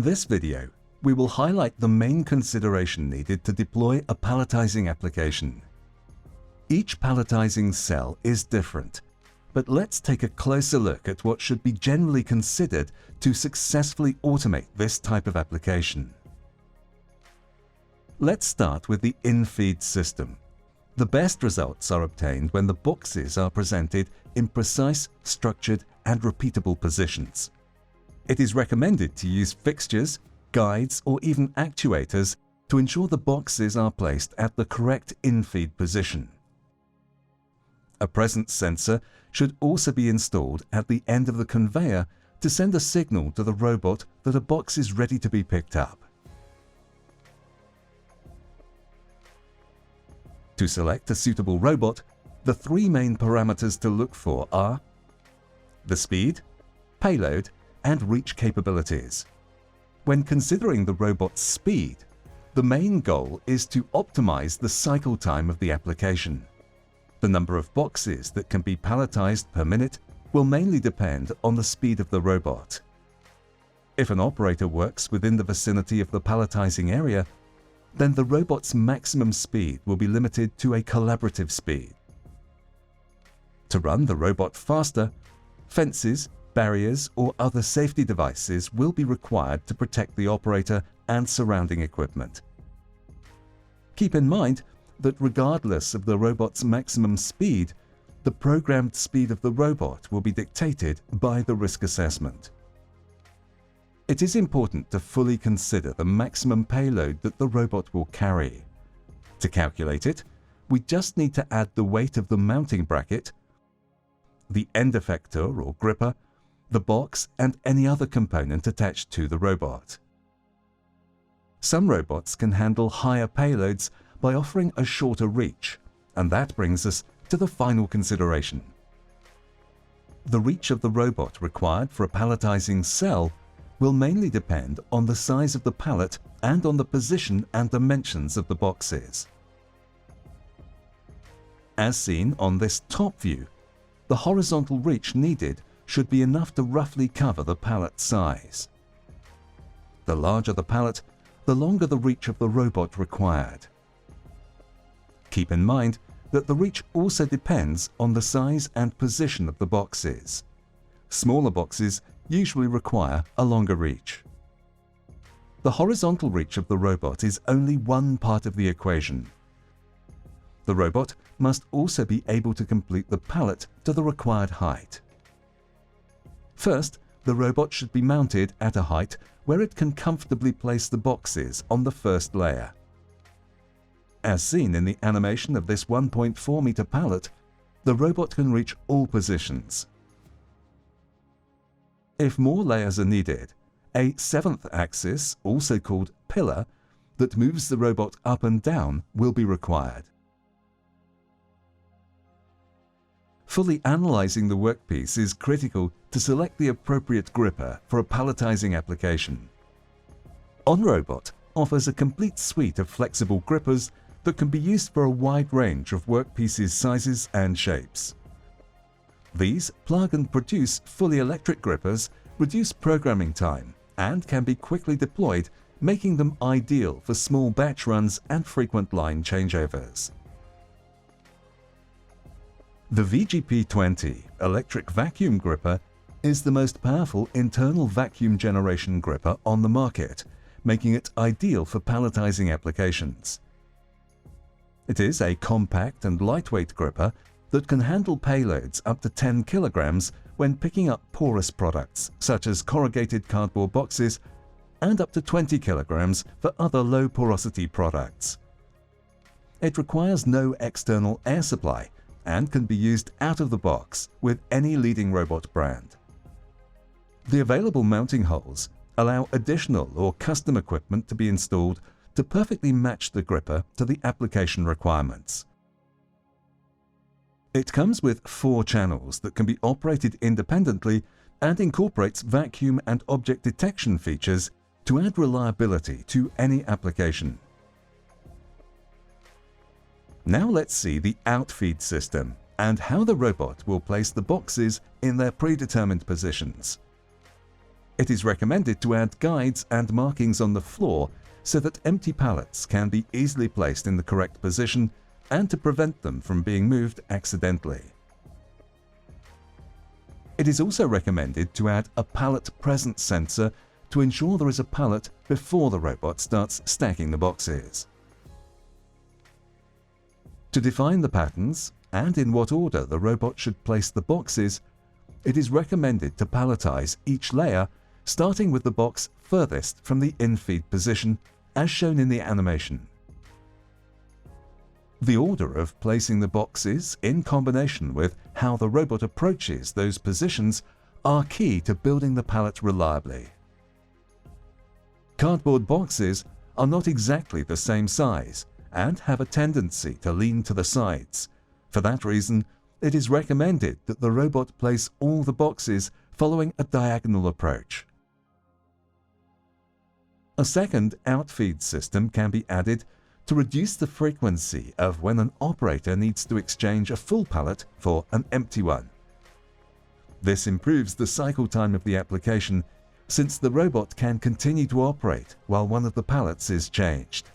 this video, we will highlight the main consideration needed to deploy a palletizing application. Each palletizing cell is different, but let's take a closer look at what should be generally considered to successfully automate this type of application. Let's start with the in-feed system. The best results are obtained when the boxes are presented in precise, structured, and repeatable positions. It is recommended to use fixtures, guides, or even actuators to ensure the boxes are placed at the correct in-feed position. A presence sensor should also be installed at the end of the conveyor to send a signal to the robot that a box is ready to be picked up. To select a suitable robot, the three main parameters to look for are the speed, payload, and reach capabilities. When considering the robot's speed, the main goal is to optimize the cycle time of the application. The number of boxes that can be palletized per minute will mainly depend on the speed of the robot. If an operator works within the vicinity of the palletizing area, then the robot's maximum speed will be limited to a collaborative speed. To run the robot faster, fences, barriers, or other safety devices will be required to protect the operator and surrounding equipment. Keep in mind that regardless of the robot's maximum speed, the programmed speed of the robot will be dictated by the risk assessment. It is important to fully consider the maximum payload that the robot will carry. To calculate it, we just need to add the weight of the mounting bracket, the end effector or gripper, the box, and any other component attached to the robot. Some robots can handle higher payloads by offering a shorter reach, and that brings us to the final consideration. The reach of the robot required for a palletizing cell will mainly depend on the size of the pallet and on the position and dimensions of the boxes. As seen on this top view, the horizontal reach needed should be enough to roughly cover the pallet size. The larger the pallet, the longer the reach of the robot required. Keep in mind that the reach also depends on the size and position of the boxes. Smaller boxes usually require a longer reach. The horizontal reach of the robot is only one part of the equation. The robot must also be able to complete the pallet to the required height. First, the robot should be mounted at a height where it can comfortably place the boxes on the first layer. As seen in the animation of this 1.4 meter pallet, the robot can reach all positions. If more layers are needed, a seventh axis, also called pillar, that moves the robot up and down will be required. Fully analyzing the workpiece is critical to select the appropriate gripper for a palletizing application. OnRobot offers a complete suite of flexible grippers that can be used for a wide range of workpieces sizes and shapes. These plug and produce fully electric grippers, reduce programming time, and can be quickly deployed, making them ideal for small batch runs and frequent line changeovers. The VGP20 electric vacuum gripper is the most powerful internal vacuum generation gripper on the market, making it ideal for palletizing applications. It is a compact and lightweight gripper that can handle payloads up to 10 kilograms when picking up porous products such as corrugated cardboard boxes, and up to 20 kilograms for other low porosity products. It requires no external air supply and can be used out of the box with any leading robot brand. The available mounting holes allow additional or custom equipment to be installed to perfectly match the gripper to the application requirements. It comes with 4 channels that can be operated independently and incorporates vacuum and object detection features to add reliability to any application. Now let's see the outfeed system and how the robot will place the boxes in their predetermined positions. It is recommended to add guides and markings on the floor so that empty pallets can be easily placed in the correct position and to prevent them from being moved accidentally. It is also recommended to add a pallet presence sensor to ensure there is a pallet before the robot starts stacking the boxes. To define the patterns and in what order the robot should place the boxes, it is recommended to palletize each layer, starting with the box furthest from the in-feed position, as shown in the animation. The order of placing the boxes, in combination with how the robot approaches those positions, are key to building the pallet reliably. Cardboard boxes are not exactly the same size and have a tendency to lean to the sides. For that reason, it is recommended that the robot place all the boxes following a diagonal approach. A second outfeed system can be added to reduce the frequency of when an operator needs to exchange a full pallet for an empty one. This improves the cycle time of the application, since the robot can continue to operate while one of the pallets is changed.